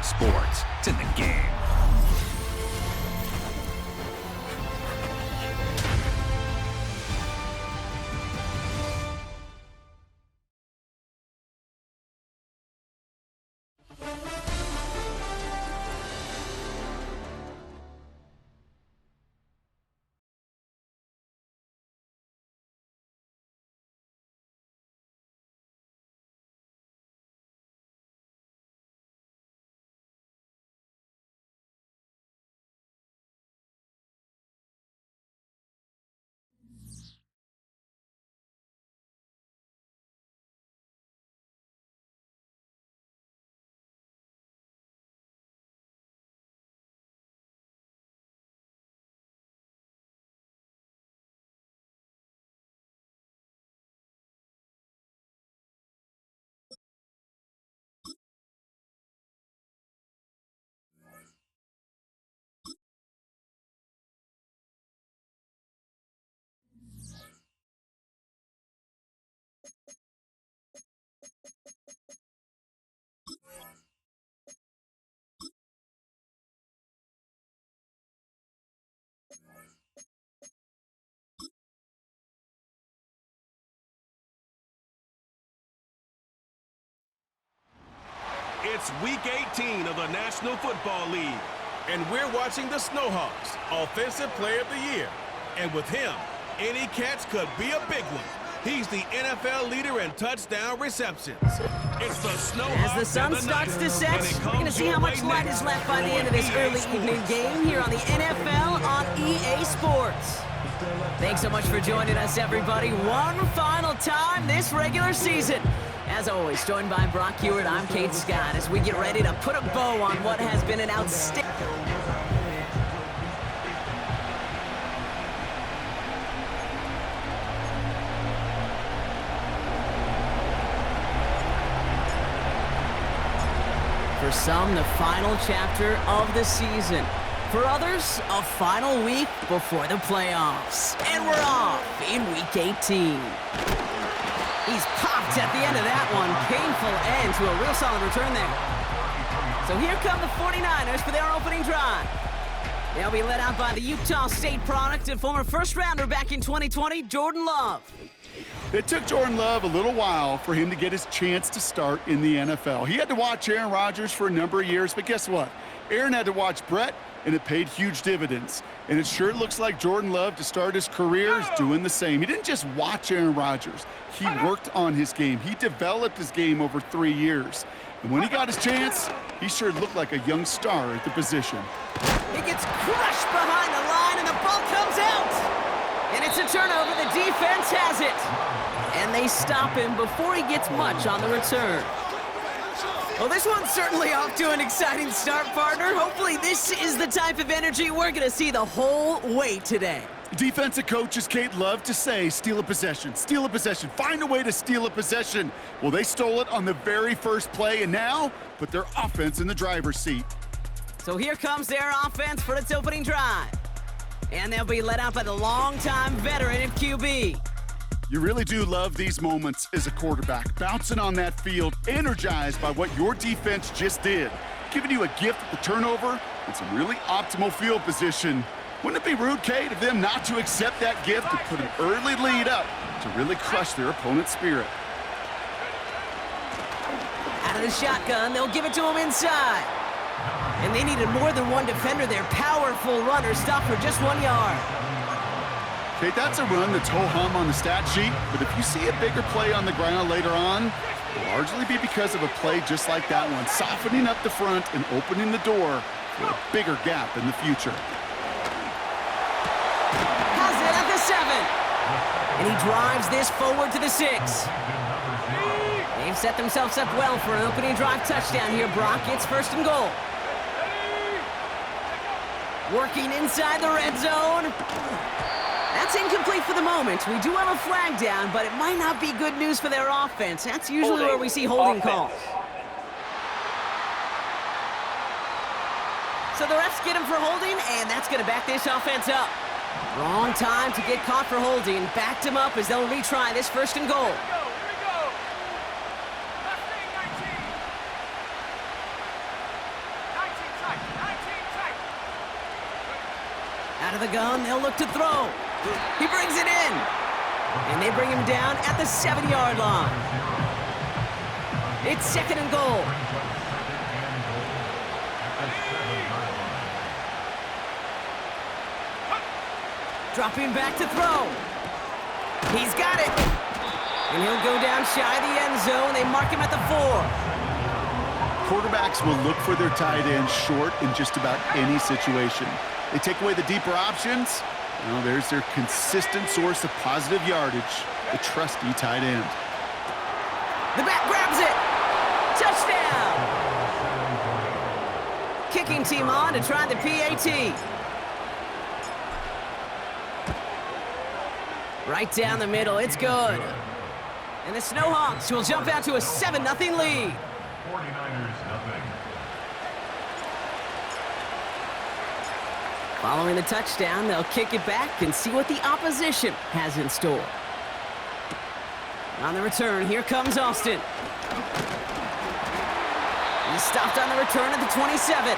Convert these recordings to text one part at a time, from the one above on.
sports. It's in the game. It's Week 18 of the National Football League, and we're watching the Snowhawks, Offensive Player of the Year. And with him, any catch could be a big one. He's the NFL leader in touchdown receptions. It's the Snowhawks. As the sun starts to set, we're going to see how much light is left by the end of this early evening game here on the NFL on EA Sports. Thanks so much for joining us, everybody. One final time this regular season. As always, joined by Brock Hewitt, I'm Kate Scott as we get ready to put a bow on what has been an outstanding... For some, the final chapter of the season. For others, a final week before the playoffs. And we're off in Week 18. He's popped at the end of that one. Painful end to a real solid return there. So here come the 49ers for their opening drive. They'll be led out by the Utah State product and former first-rounder back in 2020, Jordan Love. It took Jordan Love a little while for him to get his chance to start in the NFL. He had to watch Aaron Rodgers for a number of years, but guess what? Aaron had to watch Brett, and it paid huge dividends. And it sure looks like Jordan Love, to start his career, is doing the same. He didn't just watch Aaron Rodgers. He worked on his game. He developed his game over 3 years. And when he got his chance, he sure looked like a young star at the position. He gets crushed behind the line, and the ball comes out. And it's a turnover. The defense has it. And they stop him before he gets much on the return. Well, this one's certainly off to an exciting start, partner. Hopefully this is the type of energy we're going to see the whole way today. Defensive coaches, Kate, love to say, steal a possession, find a way to steal a possession. Well, they stole it on the very first play, and now put their offense in the driver's seat. So here comes their offense for its opening drive. And they'll be led out by the longtime veteran at QB. You really do love these moments as a quarterback, bouncing on that field, energized by what your defense just did, giving you a gift at the turnover and some really optimal field position. Wouldn't it be rude, Kate, of them not to accept that gift and put an early lead up to really crush their opponent's spirit? Out of the shotgun, they'll give it to him inside. And they needed more than one defender. Their powerful runner stopped for just 1 yard. Kate, that's a run that's ho-hum on the stat sheet, but if you see a bigger play on the ground later on, it'll largely be because of a play just like that one, softening up the front and opening the door for a bigger gap in the future. Has it at the 7. And he drives this forward to the 6. They've set themselves up well for an opening drive touchdown here, Brock. It's 1st and goal. Working inside the red zone. That's incomplete for the moment. We do have a flag down, but it might not be good news for their offense. That's usually where we see holding calls. So the refs get him for holding, and that's going to back this offense up. Wrong time to get caught for holding. Backed him up as they'll retry this 1st and goal. Out of the gun, they'll look to throw. He brings it in. And they bring him down at the 7-yard line. It's 2nd and goal. Dropping back to throw. He's got it. And he'll go down shy of the end zone. They mark him at the 4. Quarterbacks will look for their tight end short in just about any situation. They take away the deeper options. Well, there's their consistent source of positive yardage, the trusty tight end. The back grabs it. Touchdown. Kicking team on to try the PAT. Right down the middle, it's good. And the Snowhawks will jump out to a 7-0 lead. 49ers nothing. Following the touchdown, they'll kick it back and see what the opposition has in store. On the return, here comes Austin. He's stopped on the return at the 27.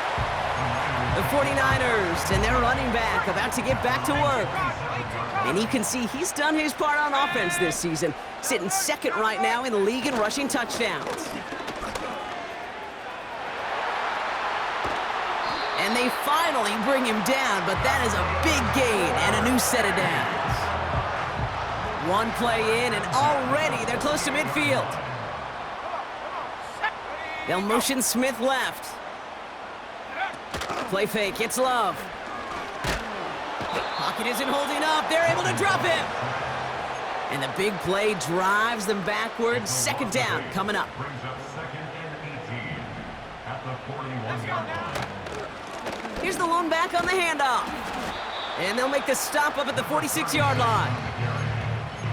The 49ers and their running back about to get back to work. And you can see he's done his part on offense this season, sitting 2nd right now in the league in rushing touchdowns. And they finally bring him down, but that is a big gain and a new set of downs. One play in, and already they're close to midfield. They'll motion Smith left. Play fake, it's Love. Pocket isn't holding up, they're able to drop him. And the big play drives them backwards. 2nd down coming up. Brings up 2nd and 18 at the 41-yard line. Here's the lone back on the handoff. And they'll make the stop up at the 46-yard line.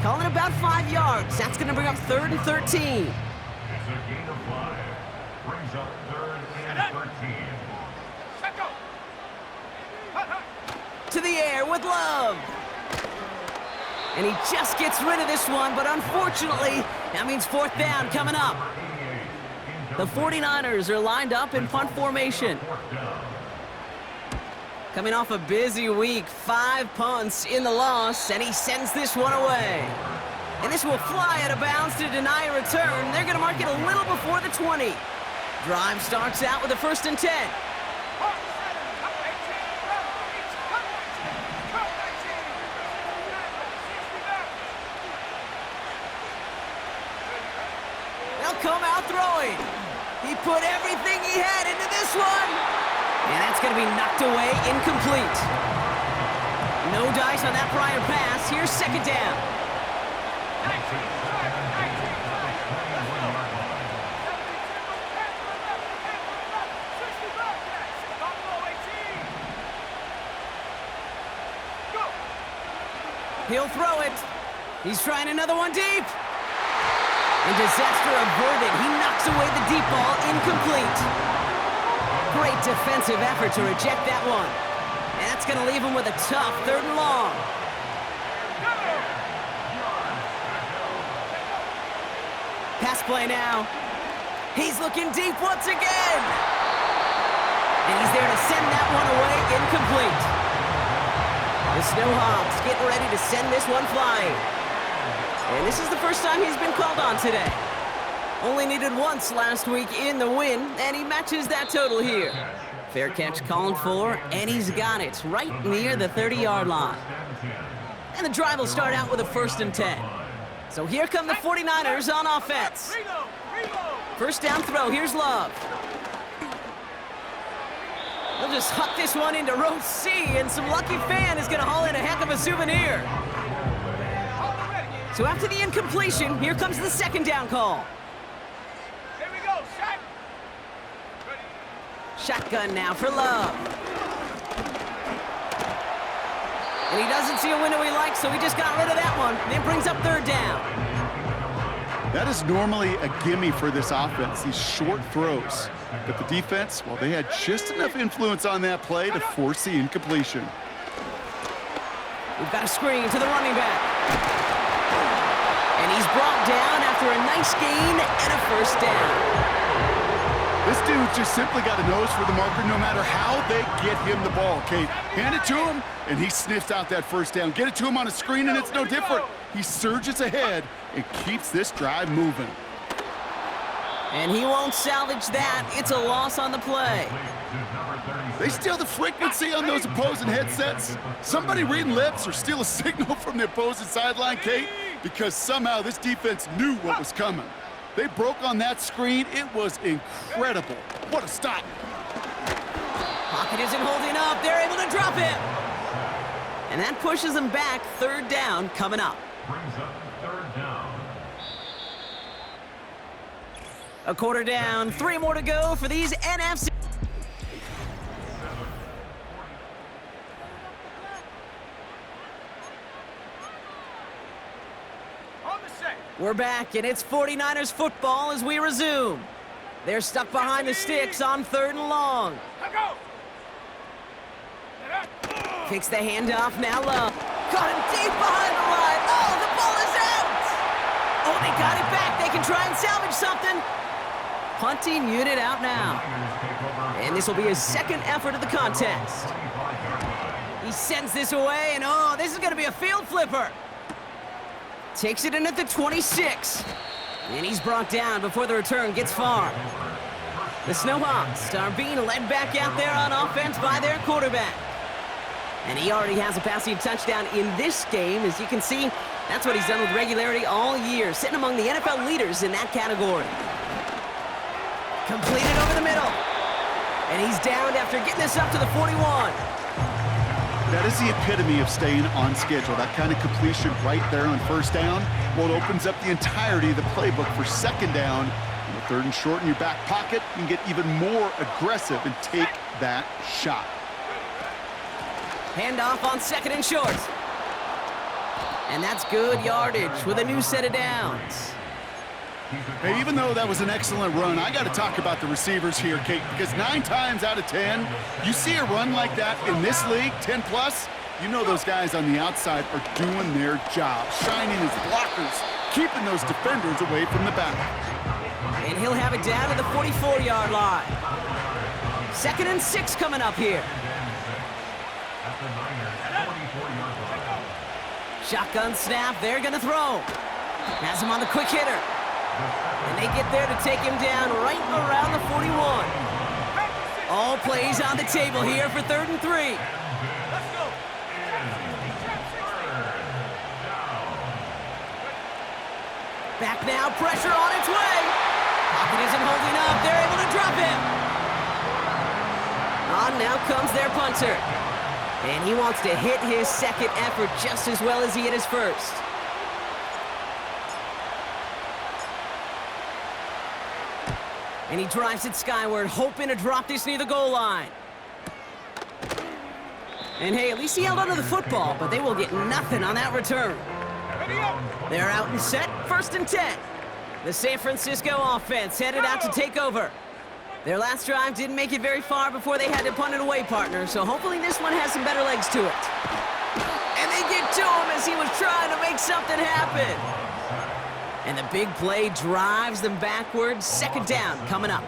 Calling about 5 yards. That's going to bring up 3rd and 13. It's a gain of 5. Brings up 3rd and 13. To the air with Love. And he just gets rid of this one, but unfortunately, that means 4th down coming up. The 49ers are lined up in punt formation. Coming off a busy week, 5 punts in the loss, and he sends this one away. And this will fly out of bounds to deny a return. They're going to mark it a little before the 20. Drive starts out with a 1st and 10. They'll come out throwing. He put everything he had into this one. And that's going to be knocked away, incomplete. No dice on that prior pass. Here's 2nd down. He'll throw it. He's trying another one deep. And disaster averted. He knocks away the deep ball, incomplete. Great defensive effort to reject that one. And that's going to leave him with a tough 3rd and long. Pass play now. He's looking deep once again. And he's there to send that one away, incomplete. The Snowhawks getting ready to send this one flying. And this is the first time he's been called on today. Only needed once last week in the win, and he matches that total here. Fair catch called for, and he's got it right near the 30-yard line. And the drive will start out with a 1st and 10. So here come the 49ers on offense. 1st down throw, here's Love. They'll just huck this one into row C, and some lucky fan is going to haul in a heck of a souvenir. So after the incompletion, here comes the 2nd down call. Here we go, shot. Shotgun now for Love. And he doesn't see a window he likes, so he just got rid of that one. Then brings up 3rd down. That is normally a gimme for this offense, these short throws. But the defense, well, they had just enough influence on that play to force the incompletion. We've got a screen to the running back. And he's brought down after a nice gain and a 1st down. This dude's just simply got a nose for the marker no matter how they get him the ball, Kate. Hand it to him, and he sniffs out that first down. Get it to him on a screen, and it's no different. He surges ahead and keeps this drive moving. And he won't salvage that. It's a loss on the play. They steal the frequency on those opposing headsets. Somebody reading lips or steal a signal from the opposing sideline, Kate, because somehow this defense knew what was coming. They broke on that screen. It was incredible. What a stop. Pocket isn't holding up. They're able to drop him. And that pushes them back. Third down coming up. Brings up third down. A quarter down. 3 more to go for these NFC. We're back, and it's 49ers football as we resume. They're stuck behind the sticks on 3rd and long. Kicks the handoff, now Love. Caught him deep behind the line. Oh, the ball is out! Oh, they got it back. They can try and salvage something. Punting unit out now. And this will be his second effort of the contest. He sends this away, and oh, this is going to be a field flipper. Takes it in at the 26. And he's brought down before the return gets far. The Snowhawks are being led back out there on offense by their quarterback. And he already has a passing touchdown in this game. As you can see, that's what he's done with regularity all year, sitting among the NFL leaders in that category. Completed over the middle. And he's downed after getting this up to the 41. That is the epitome of staying on schedule. That kind of completion right there on first down. Well, it opens up the entirety of the playbook for second down. And with 3rd and short in your back pocket, you can get even more aggressive and take that shot. Handoff on 2nd and short. And that's good yardage with a new set of downs. Hey, even though that was an excellent run, I got to talk about the receivers here, Kate, because 9 times out of 10, you see a run like that in this league, 10 plus, you know those guys on the outside are doing their job, shining as blockers, keeping those defenders away from the back. And he'll have it down to the 44-yard line. 2nd and 6 coming up here. Shotgun snap, they're going to throw. Has him on the quick hitter. And they get there to take him down right around the 41. All plays on the table here for 3rd and 3. Back now, pressure on its way. Pocket isn't holding up. They're able to drop him. On now comes their punter. And he wants to hit his second effort just as well as he hit his first. And he drives it skyward, hoping to drop this near the goal line. And hey, at least he held onto the football, but they will get nothing on that return. They're out and set, 1st and 10. The San Francisco offense headed out to take over. Their last drive didn't make it very far before they had to punt it away, partner, so hopefully this one has some better legs to it. And they get to him as he was trying to make something happen. And the big play drives them backwards. 2nd down coming up.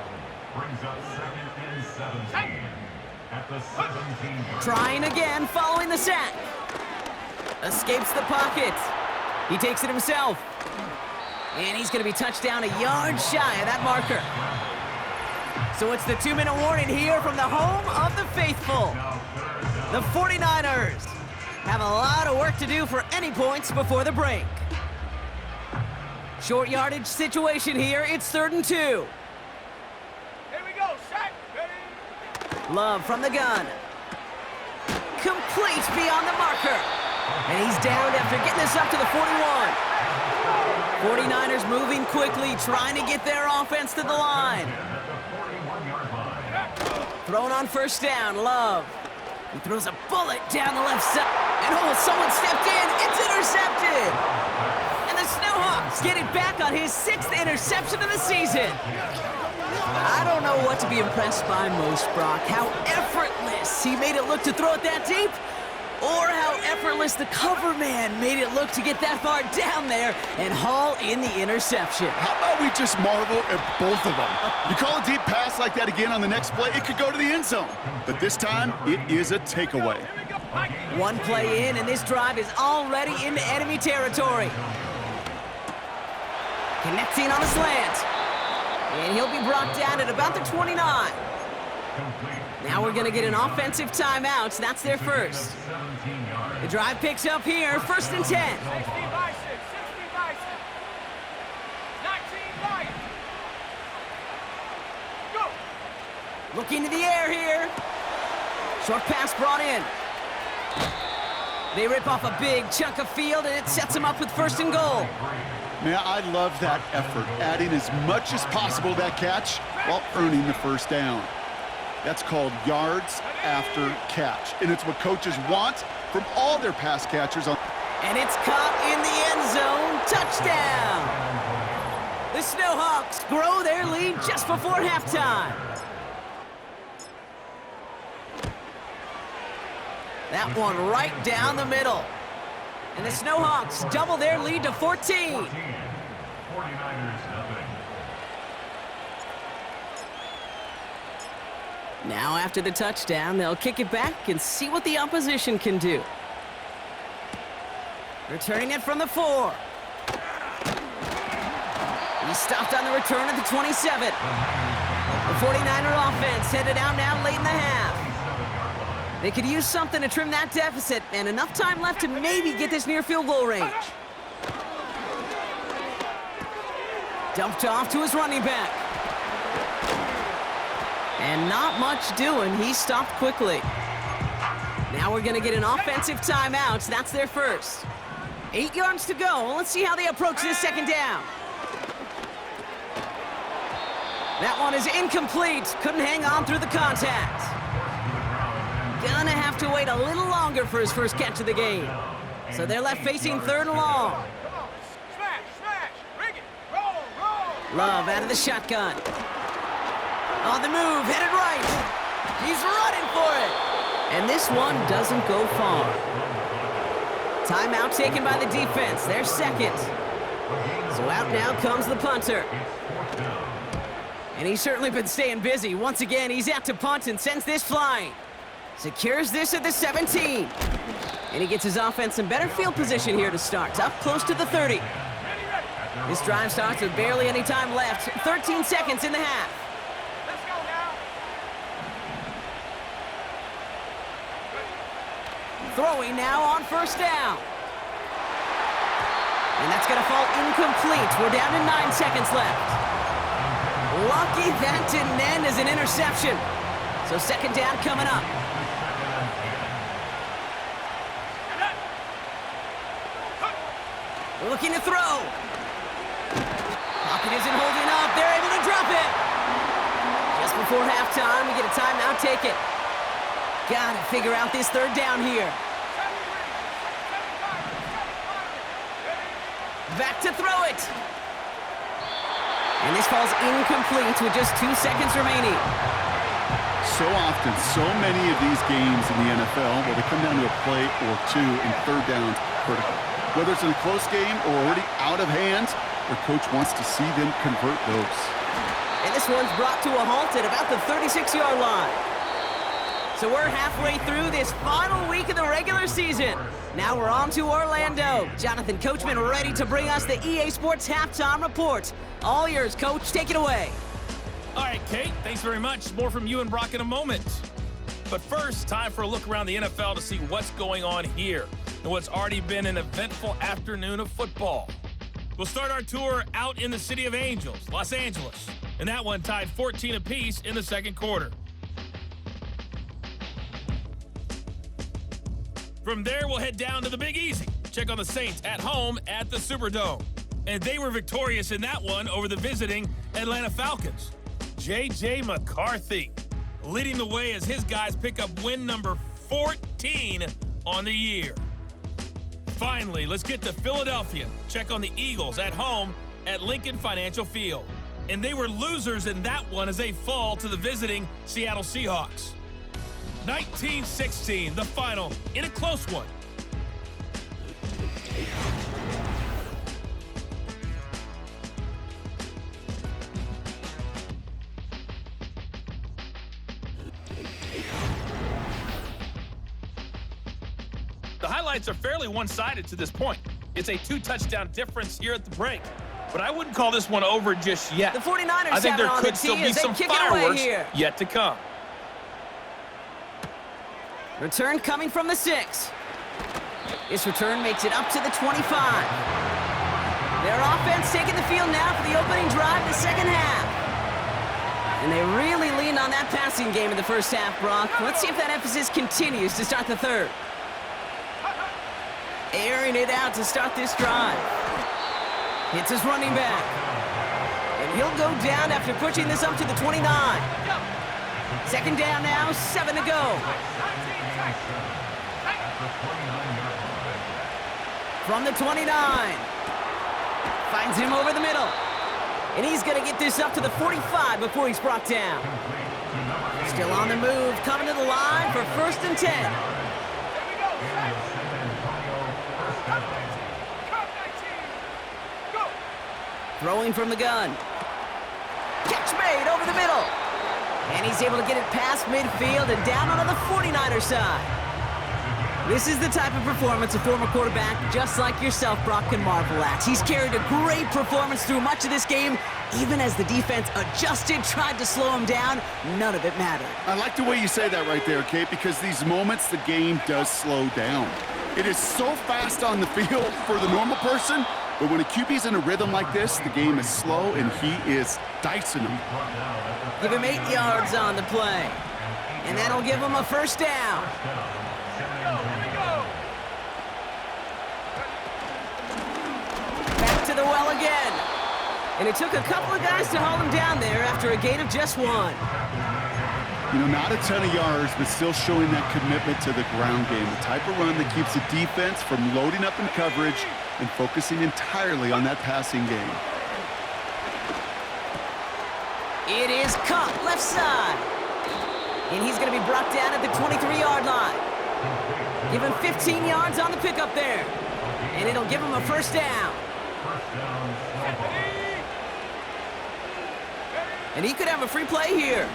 Brings up 2nd and 17 at the 17. Trying again following the sack. Escapes the pocket. He takes it himself. And he's going to be touched down a yard shy of that marker. So it's the 2-minute warning here from the home of the faithful. The 49ers have a lot of work to do for any points before the break. Short yardage situation here. It's 3rd and 2. Here we go, shot. Ready? Love from the gun. Complete beyond the marker. And he's downed after getting this up to the 41. 49ers moving quickly, trying to get their offense to the line. Thrown on 1st down, Love. He throws a bullet down the left side. And oh, someone stepped in. It's intercepted. And the Snowhawks get it back on his 6th interception of the season. I don't know what to be impressed by most, Brock. How effortless he made it look to throw it that deep. Or how effortless the cover man made it look to get that far down there and haul in the interception. How about we just marvel at both of them? You call a deep pass like that again on the next play, it could go to the end zone. But this time, it is a takeaway. One play in, and this drive is already into enemy territory. Connecting on a slant. And he'll be brought down at about the 29. Now we're going to get an offensive timeout. That's their first. The drive picks up here, 1st and 10. 16 by 6, 16 by 6. 19 by. Go. Looking to the air here. Short pass brought in. They rip off a big chunk of field, and it sets them up with 1st and goal. Man, I love that effort, adding as much as possible to that catch while earning the 1st down. That's called yards after catch, and it's what coaches want from all their pass catchers. And it's caught in the end zone. Touchdown! The Snowhawks grow their lead just before halftime. That one right down the middle. And the Snowhawks double their lead to 14. 49ers nothing. Now after the touchdown, they'll kick it back and see what the opposition can do. Returning it from the 4. He's stopped on the return at the 27. The 49er offense headed out now late in the half. They could use something to trim that deficit, and enough time left to maybe get this near field goal range. Dumped off to his running back. And not much doing. He stopped quickly. Now we're going to get an offensive timeout. That's their first. 8 yards to go. Let's see how they approach this 2nd down. That one is incomplete. Couldn't hang on through the contact. Gonna have to wait a little longer for his first catch of the game. So they're left facing 3rd and long. Come on. Smash, smash. Bring it. Roll, roll. Love out of the shotgun. On the move, headed right. He's running for it. And this one doesn't go far. Timeout taken by the defense. Their 2nd. So out now comes the punter. And he's certainly been staying busy. Once again, he's out to punt and sends this flying. Secures this at the 17. And he gets his offense in better field position here to start. Up close to the 30. This drive starts with barely any time left. 13 seconds in the half. Let's go now. Throwing now on 1st down. And that's going to fall incomplete. We're down to 9 seconds left. Lucky that didn't end as an interception. So 2nd down coming up. Looking to throw. Pocket isn't holding up. They're able to drop it. Just before halftime, we get a timeout taken. Gotta figure out this 3rd down here. Back to throw it. And this falls incomplete with just 2 seconds remaining. So often, so many of these games in the NFL where they come down to a play or two and 3rd downs critical. Whether it's in a close game or already out of hand, their coach wants to see them convert those. And this one's brought to a halt at about the 36-yard line. So we're halfway through this final week of the regular season. Now we're on to Orlando. Jonathan Coachman ready to bring us the EA Sports Halftime Report. All yours, Coach. Take it away. All right, Kate, thanks very much. More from you and Brock in a moment. But first, time for a look around the NFL to see what's going on here and what's already been an eventful afternoon of football. We'll start our tour out in the City of Angels, Los Angeles, and that one tied 14 apiece in the 2nd quarter. From there, we'll head down to the Big Easy. Check on the Saints at home at the Superdome. And they were victorious in that one over the visiting Atlanta Falcons. J.J. McCarthy leading the way as his guys pick up win number 14 on the year. Finally, let's get to Philadelphia. Check on the Eagles at home at Lincoln Financial Field. And they were losers in that one as they fall to the visiting Seattle Seahawks. 19-16, the final in a close one. The highlights are fairly one-sided to this point. It's a 2-touchdown difference here at the break. But I wouldn't call this one over just yet. The 49ers I think there could still be some fireworks yet to come. Return coming from the 6. This return makes it up to the 25. Their offense taking the field now for the opening drive of the second half. And they really leaned on that passing game in the first half, Brock. Let's see if that emphasis continues to start the third. Airing it out to start this drive. Hits his running back. And he'll go down after pushing this up to the 29. Second down now, 7 to go. From the 29. Finds him over the middle. And he's going to get this up to the 45 before he's brought down. Still on the move, coming to the line for 1st and 10. Throwing from the gun. Catch made over the middle. And he's able to get it past midfield and down onto the 49er side. This is the type of performance a former quarterback, just like yourself, Brock, can marvel at. He's carried a great performance through much of this game. Even as the defense adjusted, tried to slow him down, none of it mattered. I like the way you say that right there, Kate, because these moments the game does slow down. It is so fast on the field for the normal person, but when a QB's in a rhythm like this, the game is slow and he is dicing them. Give him 8 yards on the play. And that'll give him a 1st down. Back to the well again. And it took a couple of guys to hold him down there after a gain of just 1. You know, not a ton of yards, but still showing that commitment to the ground game. The type of run that keeps the defense from loading up in coverage and focusing entirely on that passing game. It is caught left side. And he's going to be brought down at the 23-yard line. Give him 15 yards on the pickup there. And it'll give him a 1st down. And he could have a free play here.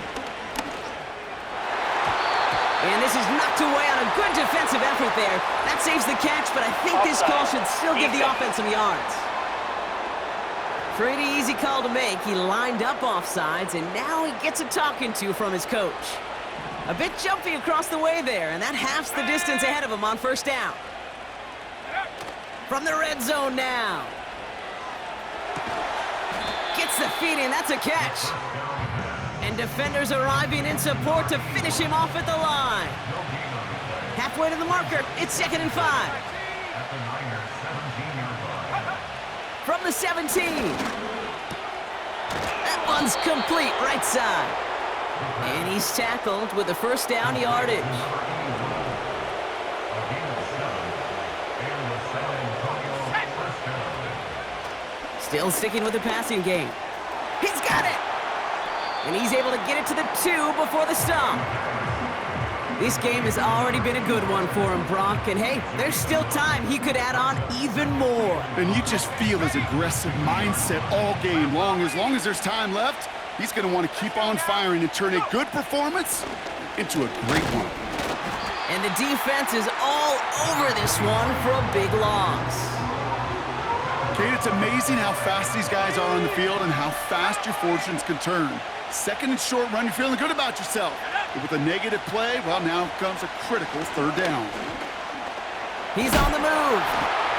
And this is knocked away on a good defensive effort there. That saves the catch, but I think this call should still give the offense some yards. Pretty easy call to make. He lined up offsides, and now he gets a talking to from his coach. A bit jumpy across the way there, and that halves the distance ahead of him on 1st down. From the red zone now. Gets the feed in, that's a catch. And defenders arriving in support to finish him off at the line. Halfway to the marker, it's 2nd and 5. From the 17. That one's complete, right side. And he's tackled with the 1st down yardage. Still sticking with the passing game. He's got it! And he's able to get it to the 2 before the stop. This game has already been a good one for him, Brock. And hey, there's still time he could add on even more. And you just feel his aggressive mindset all game long. As long as there's time left, he's going to want to keep on firing and turn a good performance into a great one. And the defense is all over this one for a big loss. Kate, it's amazing how fast these guys are on the field and how fast your fortunes can turn. 2nd and short run, you're feeling good about yourself. But with a negative play, well, now comes a critical 3rd down. He's on the move.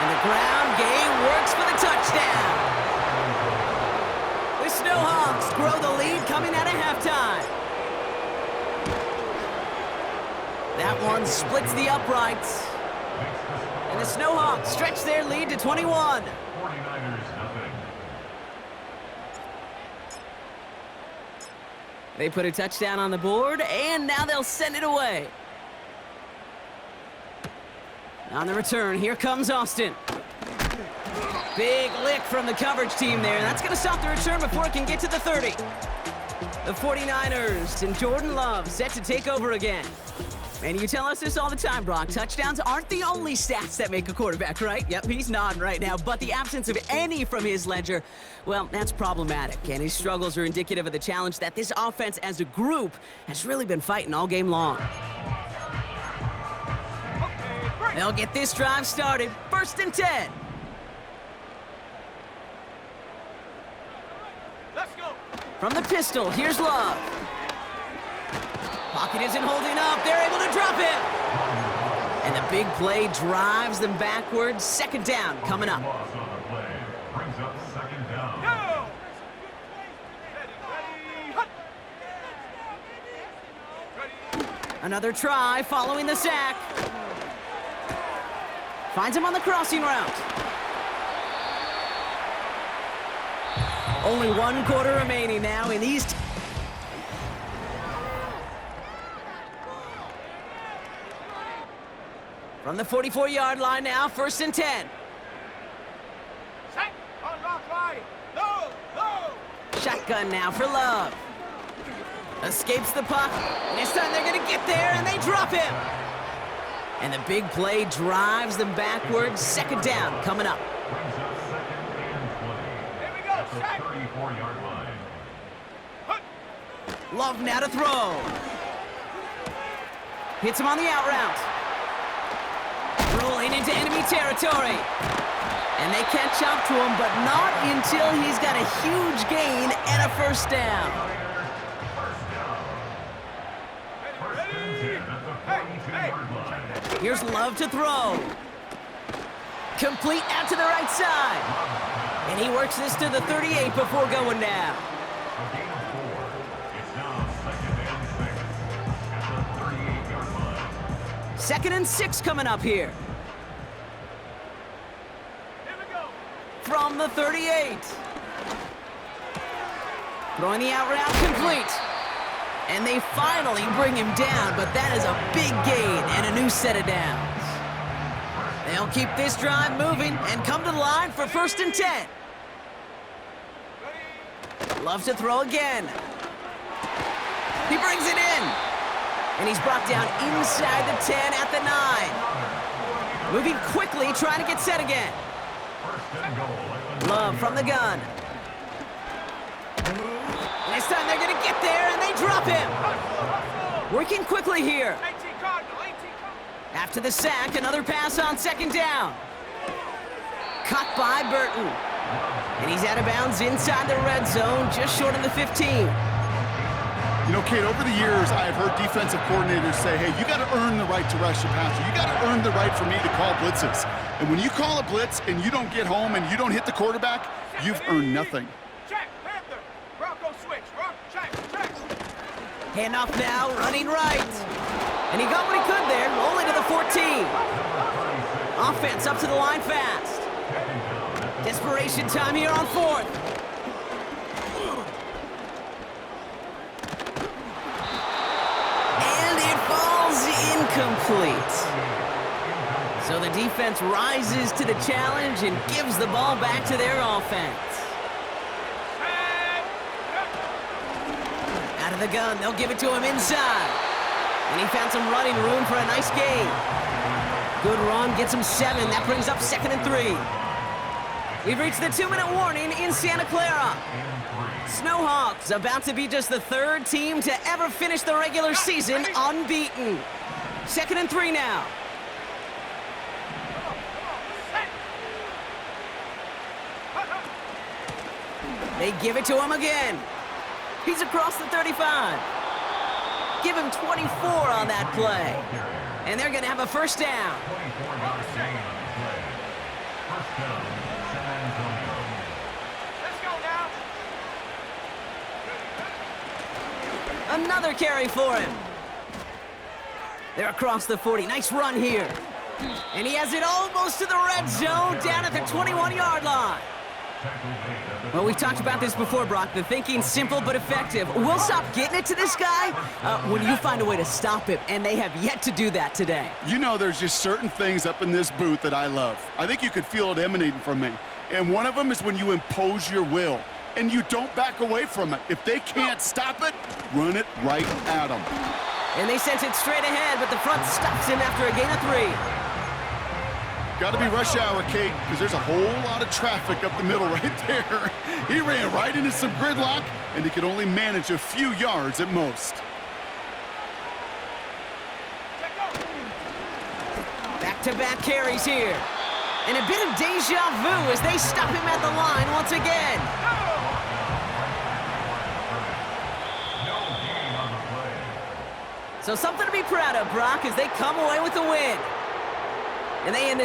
And the ground game works for the touchdown. The Snowhawks grow the lead coming out of halftime. That one splits the uprights. And the Snowhawks stretch their lead to 21. 49ers nothing. They put a touchdown on the board, and now they'll send it away. On the return, here comes Austin. Big lick from the coverage team there. That's going to stop the return before it can get to the 30. The 49ers and Jordan Love set to take over again. And you tell us this all the time, Brock. Touchdowns aren't the only stats that make a quarterback, right? Yep, he's nodding right now. But the absence of any from his ledger, well, that's problematic. And his struggles are indicative of the challenge that this offense as a group has really been fighting all game long. They'll get this drive started. 1st and 10. Let's go. From the pistol, here's Love. Pocket isn't holding up. They're able to drop him. And the big play drives them backwards. 2nd down coming up. Loss on the play brings up 2nd down. Go. Ready. Another try following the sack. Finds him on the crossing route. Only 1 quarter remaining now in these. From the 44-yard line now, 1st and 10. Set. Unlock line. Low. Low. Shotgun now for Love. Escapes the puck. And this time they're going to get there, and they drop him. And the big play drives them backwards. 2nd down coming up. Brings up 2nd and 20. Here we go. At the Set. 34-yard line. Love now to throw. Hits him on the out route. Rolling into enemy territory. And they catch up to him, but not until he's got a huge gain and a 1st down. First down. First and 10 at the 42-yard line. Here's Love to throw. Complete out to the right side. And he works this to the 38 before going down. A gain of 4. It's now 2nd and 6 at the 38-yard line. 2nd and 6 coming up here. Here we go. From the 38. Throwing the out route complete. And they finally bring him down, but that is a big gain and a new set of downs. They'll keep this drive moving and come to the line for 1st and 10. Love to throw again. He brings it in. And he's brought down inside the 10 at the 9. Moving quickly, trying to get set again. First and goal at the Love from the gun. And this time they're going to get there, and they drop him. Working quickly here. 18 Cardinal. 18 Cardinal. After the sack, another pass on 2nd down. Caught by Burton. And he's out of bounds inside the red zone, just short of the 15. You know, Kate, over the years, I have heard defensive coordinators say, hey, you got to earn the right to rush your passer. You got to earn the right for me to call blitzes. And when you call a blitz and you don't get home and you don't hit the quarterback, you've earned nothing. Check. Panther. Bronco switch. Rock. Check. Check. Handoff now, running right. And he got what he could there, only to the 14. Offense up to the line fast. Desperation time here on 4th. And it falls incomplete. So the defense rises to the challenge and gives the ball back to their offense. Out of the gun, they'll give it to him inside. And he found some running room for a nice gain. Good run, gets him 7. That brings up 2nd and 3. We've reached the 2-minute warning in Santa Clara. Snowhawks about to be just the 3rd team to ever finish the regular season unbeaten. 2nd and 3 now. They give it to him again. He's across the 35. Give him 24 on that play. And they're going to have a 1st down. 24-yard gain on the play. First down, San Antonio. Let's go now. Another carry for him. They're across the 40. Nice run here. And he has it almost to the red zone, down at the 21-yard line. Well, we've talked about this before, Brock. The thinking's simple but effective. We'll stop getting it to this guy when you find a way to stop him, and they have yet to do that today. You know, there's just certain things up in this booth that I love. I think you could feel it emanating from me. And one of them is when you impose your will, and you don't back away from it. If they can't stop it, run it right at them. And they sent it straight ahead, but the front stops him after a gain of 3. Got to be rush hour, Kate, because there's a whole lot of traffic up the middle right there. He ran right into some gridlock, and he could only manage a few yards at most. Back-to-back carries here. And a bit of deja vu as they stop him at the line once again. No gain on the play. So something to be proud of, Brock, as they come away with the win. And they end this